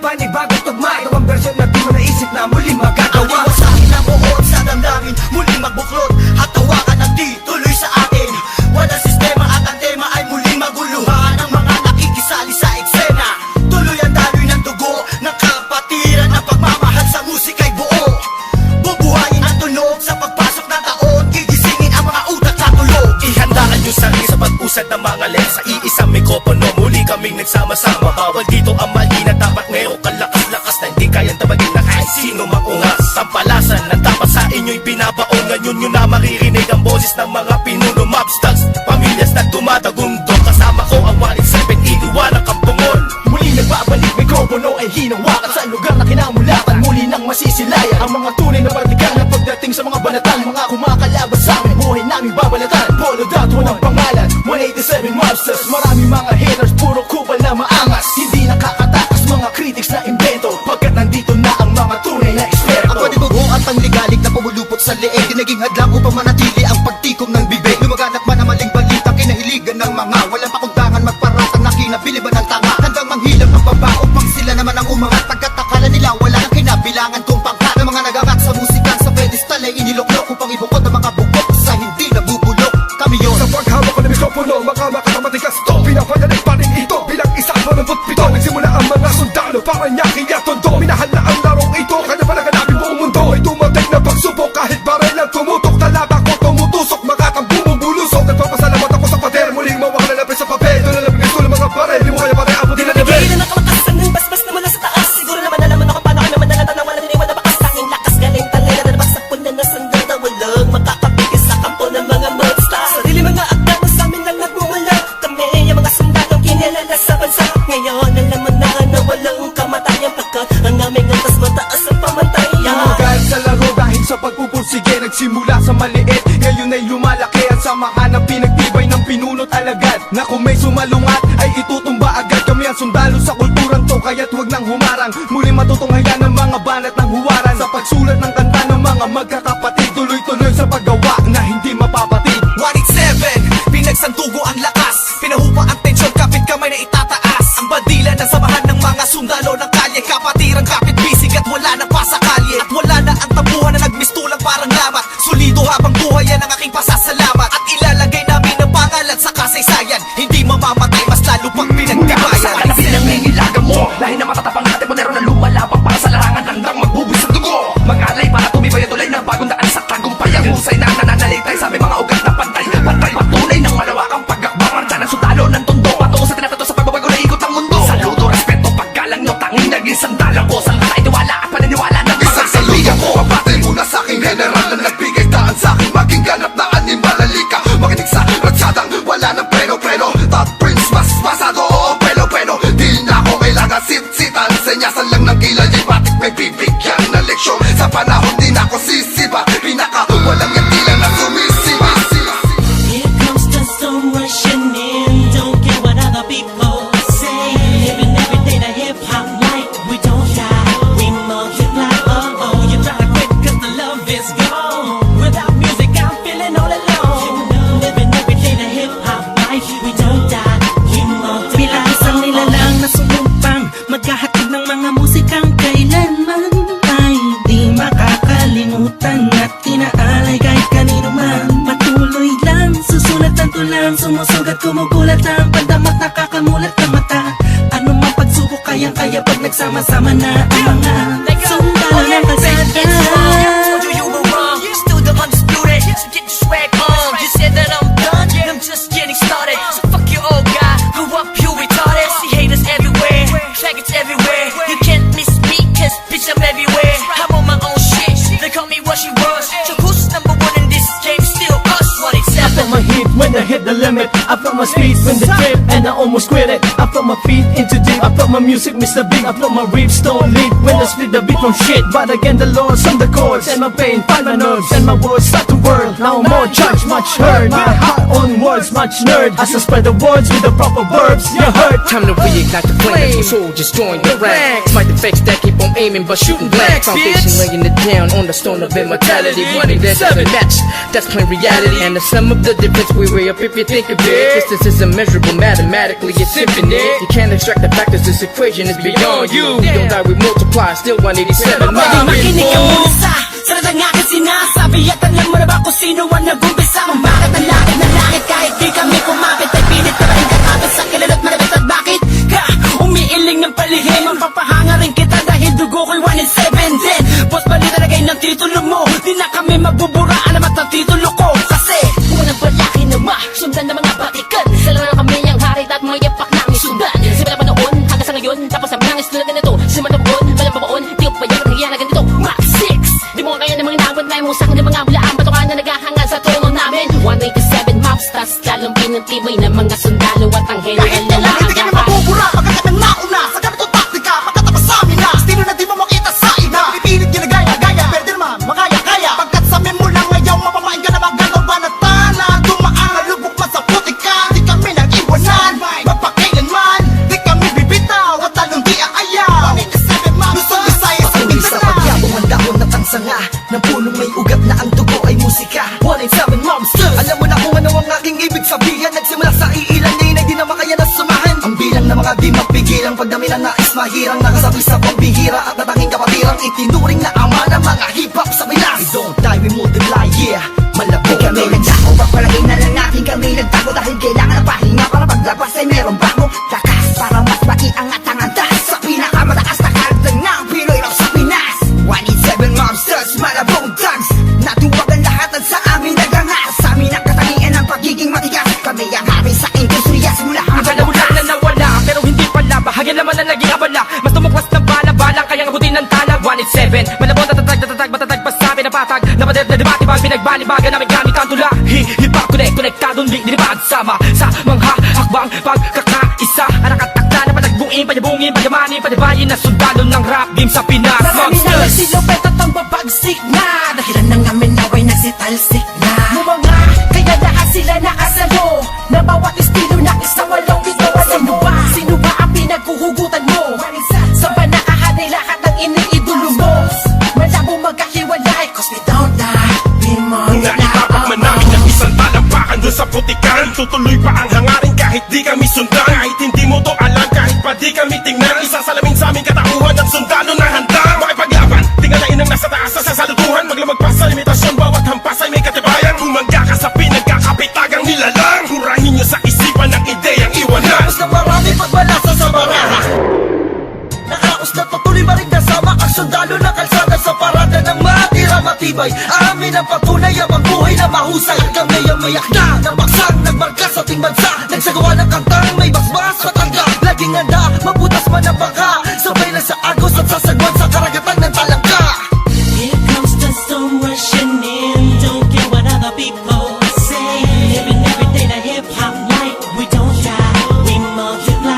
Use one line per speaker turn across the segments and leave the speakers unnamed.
panibagong tugma. Ito ang version na di mo naisip na muling magagawa.
Ang iwasahin ang buod sa damdamin, muling magbuklod at tawakan ang di tuloy sa atin. Walang sistema at ang tema ay muling maguluhan ang mga nakikisali sa eksena. Tuloy ang daloy ng dugo ng kapatiran. Ang pagmamahal sa musika'y buo. Bubuhayin ang tunog sa pagpasok ng taon. Gigisingin ang mga utak sa tulog.
Ihandaan nyo sarili sa pag-usad ng mga lens. Sa iisang mikropono, muli kaming nagsama-sama. Bawal dito ang mali na dapat mayroong kalakas-lakas na hindi kayang tabagin na kahit sino makungas. Tampalasan na dapat sa inyo'y binabaon. Ngayon nyo na maririnig ang boses ng mga pinuno, mobsters, pamilyas na tumatagundong. Kasama ko ang 187, iiwan ang kampungon.
Muli nagbabalik, mikropono ay hinawakan sa lugar na kinamulatan. Muli nang masisilayan ang mga tunay na partikan na pagdating sa mga banatan. Mga kumakalaban sa amin, buhay namin babalatan. Polo dot, walang pangalan, 187 mobsters. Marami mga haters, puro kupal na maangas. Hindi nakakatakas mga critics na invento, pagkat nandito na ang mga tunay na eksperto.
Ang panibugo at pangligalig na pumulupot sa leeg, di naging hadlang upang manatili ang pagtikom ng bibig. Lumaganap man ang maling balita, kinahiligan ng mga walang pakundangan, magparatang na kinabiliban ng tanga. Handang manghilang ang baba upang sila naman ang umangat. Pagkat akala nila wala nang kinabilangan kung pangkat. Ang mga nagangat sa musikan sa pedestal ay iniluklok upang ibukod ang mga bugok sa hindi nabubulok. Kami yun.
Sa paghawak ko ng mikropono, makamakatamating stop. Pinapagaling pa rin ito bilang isang 27. Nagsimula ang mga sundalo para nyaking at tondo. Minahal na ang larong ito, kanya pa naganapin buong mundo. Ay dumating na pagsubok kahit baril ang tumutok. Talaba ko tumutusok, makakang bumubulusok. Nagpapasalamat ako sa pader, muling mawak na lapis sa papel. Doon na labing gusto ng mga baril, di mo kaya pare abutin na level.
Hindi na kalakasan ng basbas na mula sa taas. Siguro naman nalaman ako paano kami manalata na walang iniwan na bakas. Tanging lakas galing talaga na nabagsak po na nasandal na walang makakapigil sa kampo ng mga monsters. Sarili mga akda na sa amin lang nagmumula. Kami yung mga sundalong kinilala sa bansa. Ngayon nalaman na walang kamatayan, pagkat ang aming antas mataas ang pamantayan.
Dahil sa laro, dahil sa pagpupursige, nagsimula sa maliit, ngayon ay lumalaki. Ang samahan ng pinagtibay ng pinunot alagad, na kung may sumalungat ay itutumba agad. Kami ang sundalo sa kulturang to, kaya't huwag nang humarang. Muli matutunghayan ng mga banat ng huwaran. Sa pagsulat ng kanta ng mga magkakapatid, tuloy-tuloy sa paggawa na hindi mapapatid.
187, pinagsandugo ang lakas. Pinahupa ang tensyon, kapit kamay na itataas. Ang bandila ng samahan ng mga sundalo ng kalye. Kapatirang kapit bisig at wala na pa sa kalye. At wala na ang tabuhan na nagmistulang parang lamat. Solido habang buhay yan ang aking pasasalamat. At ilalagay namin ang pangalan sa kasaysayan. Hindi mamamatay, mas lalo pang pinagkabayan.
Hanapin ang nangilagan mo, lahi na matatapang natin. Monero na lumalabang para sa larangan, handang magbubuis ng dugo. Mag-alay para tumibay at tulay ng bagong daan sa tagumpay. Ang husay na nananalitay sa aming mga ugat na pantay. Pantay patunay ng malawakang pagkakbang. Marcha ng sundalo ng tundo, patungo sa tinapato sa pagbabago na ikot ang mundo. Saludo, respeto, paggalang nyo, tanging naging sandalan ko. Saan ka itiwala at paniniwala ng mga
Saludo ko, abate muna sa aking general na nagbigay daan sa aking maging ganap na animal. Halika, makinig sa ratsadang wala ng preno-preno. Top Prince, mas masado, oo, pelo-pelo. Di na ako kailangan sit-sitan, senyasan lang ng kilay. Batik may bibigyan na leksyon. Sa panahon di na ako sisiba, pinaka walang yung tila na sumisiba.
Here comes the storm rushing in. Don't care what other people say. Living every day the hip hop like we don't die, we multiply. Oh, you try to quit 'cause the love is gone. Without music I'm feeling all alone. Living every day the hip hop life, we don't die, we multiply. Bilang isang nilalang na sumumpang maghahatid ng mga musikang kailanman ay di makakalimutan at inaalay kahit kanino man. Patuloy lang, susulat ang tulang, sumusugat, kumugulat ang pandamat, nakakamulat ang mata. Ano man pagsubok, kayang-kaya pag nagsama-sama na ang mga sundalo ng kalsada.
Told you you were wrong, still the undisputed. So get your swag on. You said that I'm done, I'm just getting started. So fuck your old guy, grew up you retarded. See haters everywhere, faggots everywhere. You can't miss me, 'cause bitch I'm everywhere. I'm on my own shit, they call me what she was. So who's number one in this game? Still us,
I felt
187.
my heat when I hit the limit. I felt my speed when the trip, and I almost quit it. I felt my feet into deep. I felt my music, Mr. Big. I felt my riffs don't lead when I split the beat from shit. But again, the Lord's on the chords, and my pain find my nerves, and my words start to whirl. Now more judge, much heard. My heart on words, much nerd. As I spread the words with the proper verbs, you heard.
Time to reignite the flames, soldiers join the ranks. Might the fakes that keep on aiming but shooting blank. Foundation laying it down on the stone of immortality. We think that's a match, that's plain reality. And the sum of the difference we weigh up if you think of it. Distance is immeasurable, mathematically it's infinite. You can't extract the factors, this equation is beyond you. We don't die, we multiply, still 187.
Makinig ka muna sa sarada ng aking sinasabi. At alam mo na ba kung sino ang nag-umpisa? Kung bakit ang langit na langit kahit di kami kumapit. Ay pilit ka rin katapit sa kilala't malapit. At bakit ka umiiling ng palihim? Ang papahanga rin kita dahil dugo ko'y 1 in 7 din. Boss bali talagay ng titulo mo. Di na kami magbubura, alamat ang titulo ko. Kasi kung walang balaki na sundan ng mga batikan, sila na kami ang hari at mga yapak namin sundan. Simula pa noon hanggang sa ngayon, tapos ang nangis tulad na ito. Simula pa noon, walang babaon, di ko pa yan ang na ganito. Max 6, di mo kaya ng mga inawad na yung musang ng mga hulaan. Patukan na naghahanga sa trono namin. 187 maps, tas lalong pinagtibay ng mga sundalo at ang henyo
Kahit kailan hindi kami mabubura, pagkat ng nauna sa ganitong taktika, magtatapos sa amin na estilo na di mo makita sa iba. Pipilit ginagaya-gaya, pwede naman makaya-kaya. Pagkat sa amin mo lang ngayon, mapamain ka na magano'n ba na tana? Dumaan na lubok man sa putika, di kami nag-iwanan. Magpakailanman, di kami bibitaw, at talong di aayaw. 187 maps, Luzon, Visayas, at
Tuloy sa
Mindanao.
pagyabong ang dahon na tangsanga ng punong may ugat na ang dugo ay musika. 187 Monsters. Alam mo na kung ano ang aking ibig sabihin. Nagsimula sa iilan din ay di na makaya na sumahan. Ang bilang ng mga di mapigilang pagdami na nais mahirang nakasabi sa pambihira at natanging kapatirang itinuring na ama ng mga hip-hop sa Pinas. We don't die, we multiply, yeah. Malabo kami nagdako, pagpalagay na lang natin kami nagtago dahil kailangan ng pahinga para paglabas ay merong bagong lakas para mas maiangat ang antas sa pinakamataas na karagdag ng Pinoy rap sa Pinas. 187 Monsters, malabong thugs, natuwag ang lahat at sa amin nagangas. Sa amin ang katangian ng pagiging matigas. Kami ang hari sa industriya simula
Akala mo lang na nawala, pero hindi pala. Bahagi naman na naging abala. Mas tumuklas ng bala-balang, kayang abutin ng talag. 187, malabon, tatatag, matatag, pasabi na patag. Napadet na debate, pag pinagbalibagan namin gamit ang tula. Hip-hop, konektadong dinibad sama sa mga hakbang pagkakaisa. Ang nakatakda na patagbuin, panyabungin, panyamanin, panibayin na sundalo ng rap game sa Pinas.
Marami na nagsilupet at ang babagsik na dahilan ng amin naway nagsitalsik na Mga kaya lahat sila nakasalo na bawat estilo na isang walong ito. Sino ba ang pinaghuhugutan mo? Sa ba nakahanay lahat ng iniidolo mo? Malabo magkahiwalay cause we don't die, we
Naitapak man namin ang isang talampakan doon sa putikan. Tutuloy pa ang hangarin kahit di kami sundan. Kahit hindi mo to alam, kahit pa di kami tingnan. Isasalamin sa aming katauhan ng sundalo na handa makipaglaban. Tingalain ang nasa taas sa salutuhan. Maglamag pa sa limitasyon, bawat hampas ay may katibayan. Humangga ka sa pinagkakapitagang nilalang. Hurahin nyo sa isipan ng ideyang iwanan.
Tapos na marami pagbalasa sa baraha. Nakaos na patuloy maring kasama ang sundalo na kalsada sa parada ng matira matibay. Amin ang patunay ang buhay na mahusay. Kami ang mayak na ng baksang nagmarka sa ating bansa. Nagsagawa ng kantang may basbas at tangga. Laging handa, mabutas man ang bangka. Sabay na sa agos at sasagwan sa karagatan ng talangka.
Here comes the storm rushing in. Don't care what other people say. Living every day the hip hop life. We don't die, we multiply.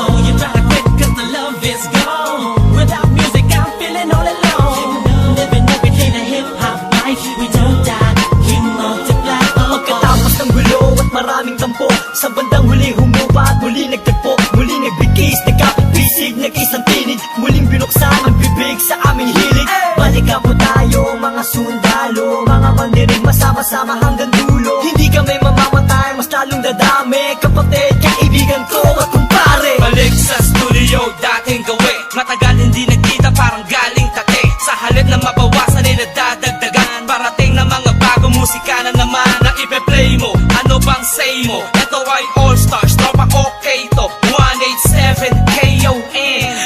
Oh, you try to quit cause the love is gone. Without music, I'm feeling all alone. Living every day the hip hop life. We don't die, we multiply.
Pagkatapos ng gulo at maraming tampo, sa bandang huli humupa at muli nagtagpo. Muli nagbigis, nagkapit-bisig, nag-isang tinig. Muling binuksan ang bibig sa aming hilig. Balikan po tayo mga sundalo, mga mandinig masama-sama hanggang dulo. Hindi kami mamamatay, mas lalong dadami. Kapatid, kaibigan ko at kumpare.
Balik sa studio, dating gawi. Matagal hindi nagkita, parang galing tate. Sa halip na mabawasan ay nadadagdagan. Parating na mga bagong musika na naman na ipe-play mo. Ano bang say mo? Ito ay All Stars, tropa okay to. 187 KON.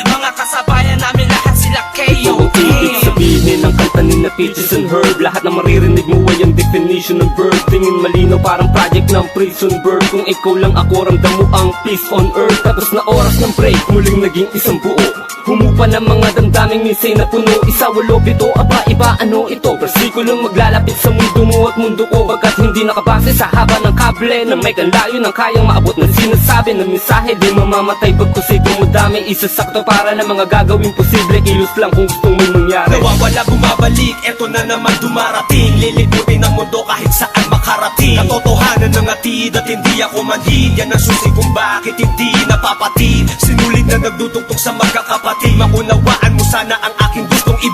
Mga kasabayan namin lahat sila KON.
Ibig sabihin ng kanta ni na Peaches and Herb. Lahat na maririnig mo ay ang definition ng bird. Tingin malino parang project ng prison bird. Kung ikaw lang ako, ramdam mo ang peace on earth. Tapos na oras ng break, muling naging isang buo. Humupa ng mga damdaming minsay na puno. Isa, walo, pito, aba, iba, ano ito? Versikulong maglalapit sa mundo mo at mundo ko. Pagkat hindi nakabase sa haba ng kable na may kanlayo ng kayang maabot na sinasabi ng mensahe. Di mamamatay pagkusikong mo dami. Isasakto para ng mga gagawin posible. Kilos lang kung gusto mo mangyari.
Nawawala, bumabalik, eto na naman dumarating. Liliputin ang mundo kahit saan makarating. Katotohanan ng atid at hindi ako manhid. Yan ang susi kung bakit hindi napapatid. Sinulit na nagdutugtog sa magkakapatid. Maunawaan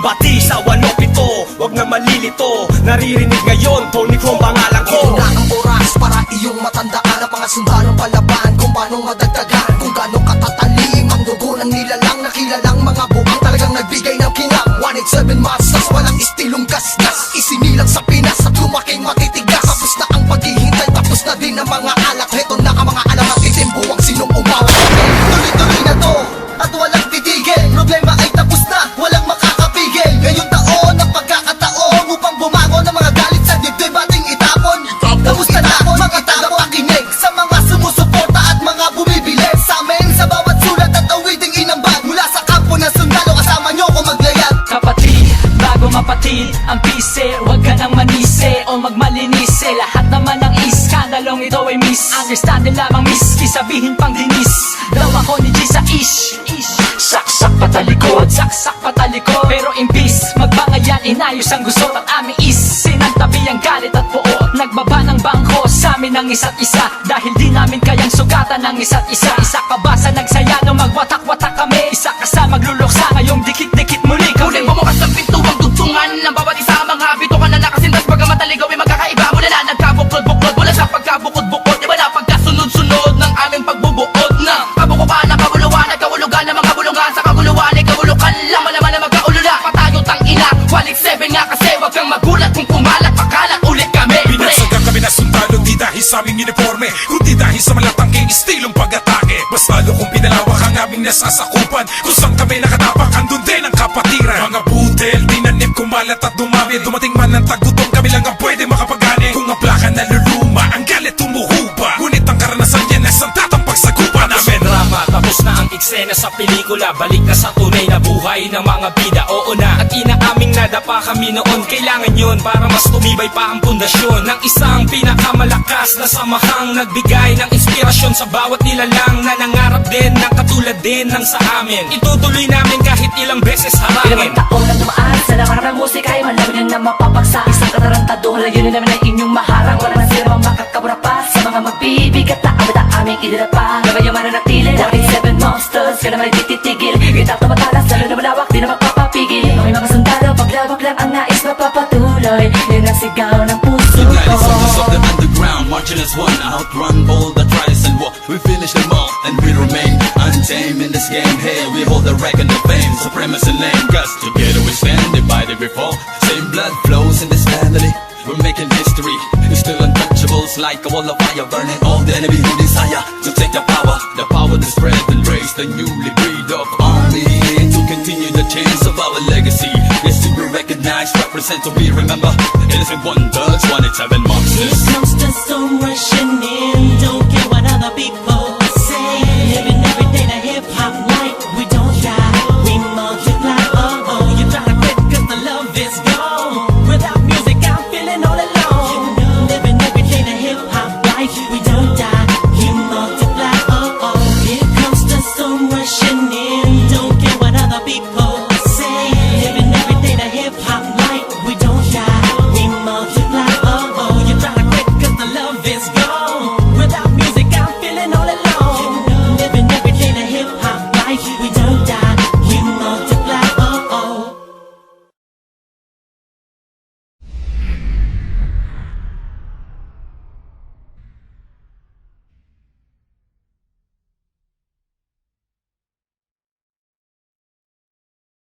bati sa 107, wag na malilito. Naririnig ngayon, Tony Chrome pangalan ko.
Ito na ang oras para iyong matandaan ang mga sundalong palaban, kung paano madagdagan, kung gaano katatalim ang dugo ng nilalang na kilalang mga buang talagang nagbigay ng kinang. 187 Masters, walang istilong gasgas, isinilang sa Pinas at lumaking matitigas. Tapos na ang paghihintay, tapos na din ang mga alak. Heto na ang mga alamat, itimbuwang sinong umawat.
Tuloy-tuloy na to at walang titigil. Problema ay tapos na, walang makakapigil. Ngayong taon ang pagkakataon upang bumangon ng mga galit sa dibdib ating itapon. Tapos na mga tagapakinig sa mga sumusuporta at mga bumibili sa amin sa bawat sulat at awiting inambag. Mula sa kampo ng sundalo, kasama nyo ko maglayag.
Kapatid, bago mapatid ang pise, huwag ka nang manise o magmalinise. Lahat naman ng iskandalong ito ay misunderstand lamang miski sabihin pang dinis. Daw ako ni G sa ish. Saksak patalikod, saksak patalikod. Pero imbis magbangayan, inayos ang gusot at aming is. Sinantabi ang galit at puot, nagbaba ng bangko sa amin ng isa't isa. Dahil di namin kayang sugatan ng isa't isa. Isa ka ba sa nagsaya nung magwatak-watak kami? Isa ka sa magluluksa ngayong dikit-dikit muli kami.
Muling bumukas ng pintuang dugtungan ng bawat isa ang mga bito ka na nakasintas. Pagkamat naligaw ay magkakaiba. Mula na nagkabuklod-buklod, mula sa pagkabukod-bukod, iba na pagkasunod-sunod ng aming pagbubuod na kabukupan ng kabuluhan at kahulugan ng mga bulungan. Sa kaguluhan ay kahulukan lang, malaman na magkaulula. Patayo tang ina, 187 nga kasi wag kang magulat kung kumalat, pakalat ulit kami.
Pinagsagang kami na sundalo, di dahil sa aming uniforme, kundi dahil sa malatangking estilong pag-atake. Mas lalo kung pinalawak ang aming nasasakupan, kung saan kami nakatapak, andun din ang kapatiran. Mga budel, tinanim, kumalat at dumami. Dumating man ang tagutom, kami lang ang pwede makapagani. Kung ang plaka naluluma, ang galit tumuhupa. Ngunit ang karanasan yan ay sandatang pagsagupa namin.
Drama, tapos na ang eksena sa pelikula. Balik na sa tunay na buhay ng mga bida, oo na. At inaaming nadapa kami noon, kailangan yun para mas tumibay pa ang pundasyon ng isang pinakamalakas na samahang nagbigay ng inspirasyon sa bawat nilalang na nangarap din ng katulad din ng sa amin. Itutuloy namin kahit ilang beses harangin.
Ilang taon na dumaan sa nakarap ng musika ay malamin na mapapagsa. Isang katarantado, layunin namin ay inyong maharang. Wala man sila makakabura pa sa mga magbibigat na abad ang aming idinapa. Gabay yung mananatili, 187 Monsters, ka naman ay tititigil. Gitap na matalas, lalo na malawak, di na magpapapigil. May mga sundalo, paglawak lang ang nais mapapatuloy. Yan ang sigaw ng puso ko.
Soldiers of the underground, marching as one, outrun all the trials and war. We finish them all, and we remain untamed in this game. Hey, we hold the record of fame, supremacy lane. Cause together we stand, divided we fall. Same blood flows in this family. We're making history. We're still untouchables, like a wall of fire, burning all the enemy who desire to take the power to spread and raise the newly breed of army to continue the chains of our legacy. Yes, to be recognized, represent, to be remembered. Innocent wonders, 187 monsters.
Here comes the storm rushing in. Don't